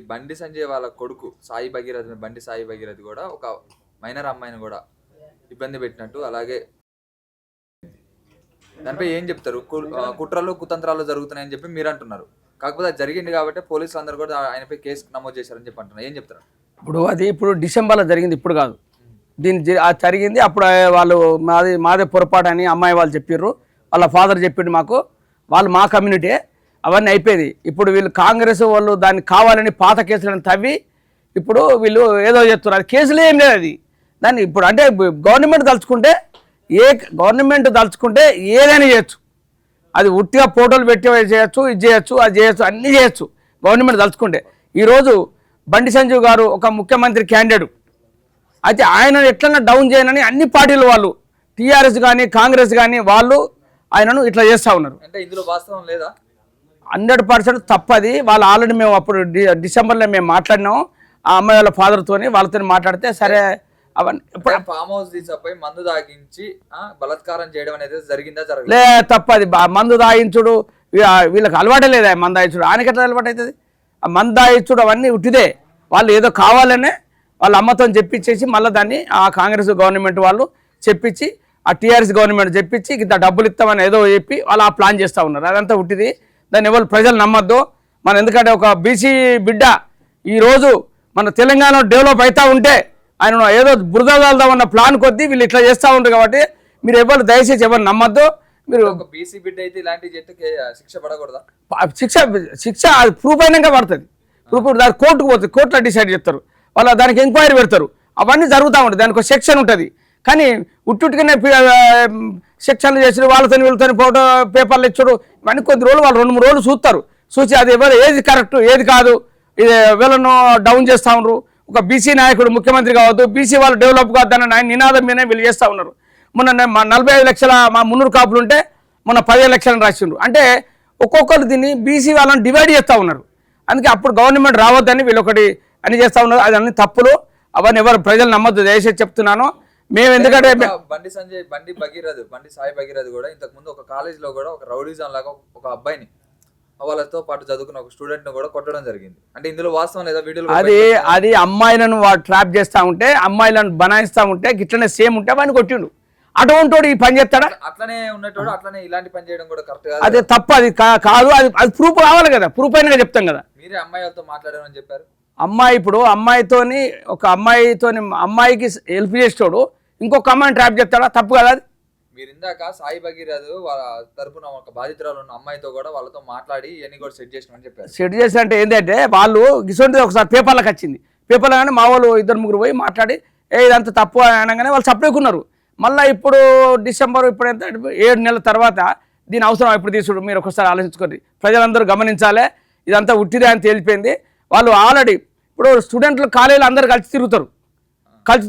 బండి సంజయ్ వాళ్ళ కొడుకు సాయి భగీరథ్, బండి సాయి భగీరథ్ కూడా ఒక మైనర్ అమ్మాయిని కూడా ఇబ్బంది పెట్టినట్టు, అలాగే దానిపై ఏం చెప్తారు? కుట్రలు కుతంత్రాలు జరుగుతున్నాయని చెప్పి మీరు అంటున్నారు. కాకపోతే అది జరిగింది కాబట్టి పోలీసులు అందరూ కూడా ఆయనపై కేసు నమోదు చేశారని చెప్పి అంటున్నారు. ఏం చెప్తారు? ఇప్పుడు డిసెంబర్లో జరిగింది, ఇప్పుడు కాదు. జరిగింది అప్పుడు వాళ్ళు మాదే పొరపాటు అని అమ్మాయి వాళ్ళు చెప్పారు, వాళ్ళ ఫాదర్ చెప్పిండు మాకు, వాళ్ళు మా కమ్యూనిటీ, అవన్నీ అయిపోయింది. ఇప్పుడు వీళ్ళు కాంగ్రెస్ వాళ్ళు దాన్ని కావాలని పాత కేసులను తవ్వి ఇప్పుడు వీళ్ళు ఏదో చెప్తున్నారు. అది కేసులు ఏం లేదు, అది దాన్ని ఇప్పుడు అంటే గవర్నమెంట్ తలుచుకుంటే ఏదైనా చేయొచ్చు. అది ఉట్టిగా ఫోటోలు పెట్టి చేయొచ్చు, ఇది చేయొచ్చు, అది చేయొచ్చు, అన్నీ చేయొచ్చు గవర్నమెంట్ తలుచుకుంటే. ఈరోజు బండి సంజయ్ గారు ఒక ముఖ్యమంత్రి క్యాండిడేట్ అయితే ఆయన ఎట్లన్నా డౌన్ చేయనని అన్ని పార్టీలు వాళ్ళు, టీఆర్ఎస్ కానీ కాంగ్రెస్ కానీ వాళ్ళు ఆయనను ఇట్లా చేస్తూ ఉన్నారు. అంటే ఇందులో వాస్తవం లేదా? 100% తప్పది. వాళ్ళు ఆల్రెడీ మేము అప్పుడు డిసెంబర్లో మేము మాట్లాడినాం ఆ అమ్మాయి వాళ్ళ ఫాదర్తో, వాళ్ళతో మాట్లాడితే సరే అవన్నీ ఫామ్ హౌస్ తీసుకుపోయి మందు తాగించి బలాత్కారం చేయడం అనేది జరిగిందా? లే, తప్పది. మందు తాగించుడు వీళ్ళకి అలవాటే లేదా మందు తాగించుడు, ఆయనకి ఎట్లా అలవాటు అవుతుంది? ఆ మందు తాగించుడు అవన్నీ ఉట్టిదే. వాళ్ళు ఏదో కావాలనే వాళ్ళ అమ్మతో చెప్పించేసి మళ్ళీ దాన్ని ఆ కాంగ్రెస్ గవర్నమెంట్ వాళ్ళు చెప్పించి, ఆ టీఆర్ఎస్ గవర్నమెంట్ చెప్పించి ఇంత డబ్బులు ఇస్తామని ఏదో చెప్పి వాళ్ళు ఆ ప్లాన్ చేస్తూ ఉన్నారు. అదంతా ఉట్టిది, దాన్ని ఎవరు ప్రజలు నమ్మద్దు. మనం ఎందుకంటే ఒక బీసీ బిడ్డ ఈరోజు మన తెలంగాణ డెవలప్ అవుతూ ఉంటే ఆయన ఏదో బురద వెళ్దామన్న ప్లాన్ కొద్దీ వీళ్ళు ఇట్లా చేస్తూ ఉంటారు. కాబట్టి మీరు ఎవరు దయచేసి ఎవరు నమ్మద్దు. మీరు బీసీ బిడ్డ అయితే ఇలాంటి శిక్ష పడకూడదా? శిక్ష అది ప్రూఫ్ అయినాక పడుతుంది. ప్రూఫ్ దాని కోర్టుకు పోతుంది, కోర్టులో డిసైడ్ చేస్తారు, వాళ్ళ దానికి ఎంక్వైరీ పెడతారు, అవన్నీ జరుగుతూ ఉంటాయి. దానికి ఒక సెక్షన్ ఉంటుంది. కానీ ఉట్టుగానే సెక్షన్లు చేసి వీళ్ళతో ఫోటో పేపర్లు ఇచ్చాడు, ఇవన్నీ కొద్ది రోజులు వాళ్ళు 2-3 రోజులు చూస్తారు. చూసి అది ఎవరు ఏది కరెక్ట్ ఏది కాదు వీళ్ళను డౌన్ చేస్తూ ఉన్నారు. ఒక బీసీ నాయకుడు ముఖ్యమంత్రి కావద్దు, బీసీ వాళ్ళు డెవలప్ కావద్దని ఆయన నినాదం మీదనే వీళ్ళు చేస్తూ ఉన్నారు. మొన్న 45 లక్షల మా 300 కాపులు ఉంటే మొన్న 15 లక్షలను రాసిండ్రు. అంటే ఒక్కొక్కరు దీన్ని బీసీ వాళ్ళని డివైడ్ చేస్తూ ఉన్నారు. అందుకే అప్పుడు గవర్నమెంట్ రావద్దని వీళ్ళు ఒకటి అని చేస్తూ ఉన్నారు. అది అన్ని తప్పులు, అవన్నీ ఎవరు ప్రజలు నమ్మద్దు, దయచేసి చెప్తున్నాను. మేము ఎందుకంటే బండి సాయి భగీరథ్ కూడా ఇంతకు ముందు ఒక కాలేజీలో కూడా ఒక రౌడీజం లాగా ఒక అబ్బాయిని వాళ్ళతో పాటు చదువుకున్న ఒక స్టూడెంట్ ను కూడా కొట్టడం జరిగింది. అంటే ఇందులో వాస్తవం లేదా? వీడియోలో అది అమ్మాయిలను ట్రాప్ చేస్తూ ఉంటే, అమ్మాయిలను బనాయిస్తూ ఉంటే గిట్లనే సేమ్ ఉంటే వాడిని కొట్టిండు. అటువంటి ఈ పని చేస్తాడా? అట్లనే ఉన్నట్టు అట్లనే ఇలాంటి పని చేయడం కూడా కరెక్ట్ కాదు. అదే తప్పు, అది కాదు. అది ప్రూఫ్ కావాలి కదా, ప్రూఫ్ అయినా చెప్తాం కదా. మీరే అమ్మాయిలతో మాట్లాడారని చెప్పారు. ఇప్పుడు అమ్మాయికి హెల్ప్ చేస్తాడు, ఇంకొక అమ్మాయిని ట్రాప్ చేస్తాడా? తప్పు కదా అది. మీరు ఇందాక సాయి భగీరథ్ వాళ్ళ తరపున ఒక బాధితురాలు ఉన్న అమ్మాయితో కూడా వాళ్ళతో మాట్లాడి ఇవన్నీ కూడా సెట్ చేసినామని చెప్పారు. సెట్ చేసి అంటే ఏంటంటే వాళ్ళు గిసొంటిది ఒకసారి పేపర్లకు వచ్చింది. పేపర్లో కానీ మా వాళ్ళు 2-3 పోయి మాట్లాడి ఇదంతా తప్పు అనగానే వాళ్ళు సపరేకున్నారు. మళ్ళీ ఇప్పుడు డిసెంబర్ ఇప్పుడు ఎంత 7 నెలల తర్వాత దీని అవసరం ఇప్పుడు తీసుడు. మీరు ఒకసారి ఆలోచించుకోండి, ప్రజలందరూ గమనించాలి. ఇదంతా ఉట్టిదే అని తేలిపోయింది. వాళ్ళు ఆల్రెడీ ఇప్పుడు స్టూడెంట్లు కాలేజీలు అందరూ కలిసి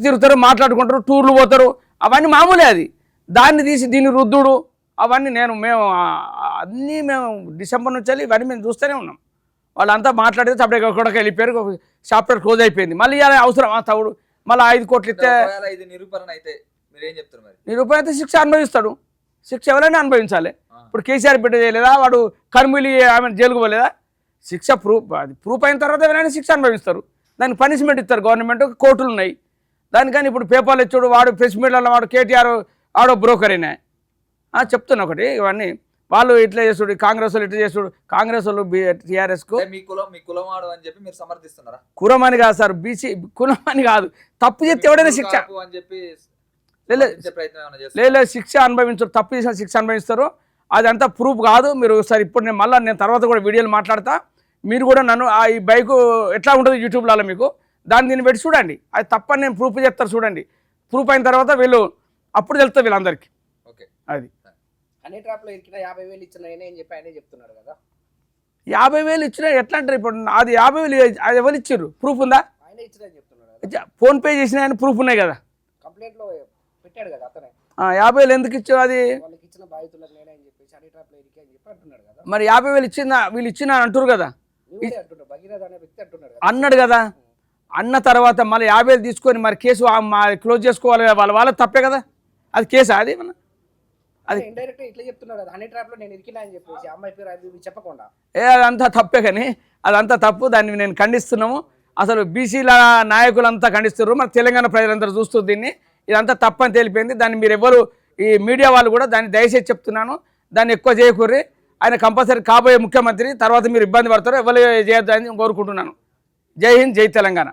తిరుగుతారు, మాట్లాడుకుంటారు, టూర్లు పోతారు, అవన్నీ మామూలే. అది దాన్ని తీసి దీన్ని రుద్దుడు అవన్నీ మేము డిసెంబర్ నుంచి వెళ్ళి ఇవన్నీ మేము చూస్తూనే ఉన్నాం. వాళ్ళంతా మాట్లాడితే సపరేట్గా కూడా వెళ్ళిపోయారు, చాప్టర్ క్లోజ్ అయిపోయింది. మళ్ళీ ఇవాళ అవసరం తవుడు మళ్ళీ 5 కోట్లు ఇస్తే నిరూపణ అయితే మీరేం చెప్తారు? మరి నిరూపణ అయితే శిక్ష అనుభవిస్తాడు. శిక్ష ఎవరైనా అనుభవించాలి. ఇప్పుడు కేసీఆర్ బిడ్డ చేయలేదా? వాడు కర్మిలి ఆమె జైలుకు పోలేదా? శిక్ష ప్రూఫ్ అయిన తర్వాత ఎవరైనా శిక్ష అనుభవిస్తారు. దానికి పనిష్మెంట్ ఇస్తారు గవర్నమెంట్, కోర్టులు ఉన్నాయి దానికని. ఇప్పుడు పేపర్లు ఇచ్చాడు వాడు, ప్రెస్ మీడియాలో వాడు కేటీఆర్ ఆడో బ్రోకర్ అయినా చెప్తున్నా ఒకటి. ఇవన్నీ వాళ్ళు ఇట్లా చేస్తుడు, కాంగ్రెస్ వాళ్ళు ఇట్లా చేస్తుడు, కాంగ్రెస్ వాళ్ళు టీఆర్ఎస్కు సమర్థిస్తున్నారా? కులమని కాదు సార్, బీసీ కులమని కాదు. తప్పు చేస్తే ఎవడైనా శిక్ష అని చెప్పి లేదు, శిక్ష అనుభవించరు. తప్పు చేసిన శిక్ష అనుభవిస్తారు. అదంతా ప్రూఫ్ కాదు. మీరు ఒకసారి ఇప్పుడు నేను తర్వాత కూడా వీడియోలు మాట్లాడతా. మీరు కూడా నన్ను ఈ బైకు ఎట్లా ఉంటుంది యూట్యూబ్లలో మీకు దీన్ని పెట్టి చూడండి. అది తప్పని నేను ప్రూఫ్ చేస్తారు చూడండి. ప్రూఫ్ అయిన తర్వాత వీళ్ళు అప్పుడు తెలుస్తుంది వీళ్ళందరికీ. అది అనే ట్రాప్లో ఇచ్చిన 50,000 ఇచ్చిన అని చెప్పి ఆయనే చెప్తున్నాడు కదా. 50,000 ఇచ్చినా ఎట్లా అంటారు? ఇప్పుడు అది 50,000 అది ఎవరు ఇచ్చారు? ప్రూఫ్ ఉందా? ఆయనే ఇచ్చిన చెప్తున్నాడు. ఫోన్పే చేసిన ఆయన ప్రూఫ్ ఉన్నాయి కదా, కంప్లైంట్లో పెట్టాడు కదా అతనే. 50,000 ఎందుకు ఇచ్చారు? అది వాళ్ళకి ఇచ్చిన బాధితులకు నేనే అని చెప్పేసి అనే ట్రాప్లో ఇరికి అని చెప్పి అంటున్నాడు కదా. మరి 50,000 వీళ్ళు ఇచ్చిన అంటారు కదా, భగీరథ అనే వ్యక్తి అంటున్నాడు అన్నాడు కదా. అన్న తర్వాత మళ్ళీ 50,000 తీసుకొని మరి కేసు క్లోజ్ చేసుకోవాలి కదా. వాళ్ళ తప్పే కదా. అది కేసా? అది ఇండైరెక్ట్ ఇట్లా చెప్తున్నాడు కదా హనీ ట్రాప్ లో నేను ఇరికినా అని చెప్పేసి అమ్మాయి పేరు అది ఇది చెప్పకుండా. అదంతా తప్పే, కానీ అదంతా తప్పు. దాన్ని నేను ఖండిస్తున్నాము. అసలు బీసీల నాయకులంతా ఖండిస్తున్నారు, మన తెలంగాణ ప్రజలందరూ చూస్తూ దీన్ని. ఇదంతా తప్పని తేలిపోయింది. దాన్ని మీరు ఎవరు ఈ మీడియా వాళ్ళు కూడా దాన్ని దయచేసి చెప్తున్నాను, దాన్ని ఎక్కువ చేయకూర్రి. ఆయన కంపల్సరీ కాబోయే ముఖ్యమంత్రి, తర్వాత మీరు ఇబ్బంది పడతారు, ఎవరు చేయొద్దని కోరుకుంటున్నాను. జై హింద్, జై తెలంగాణ.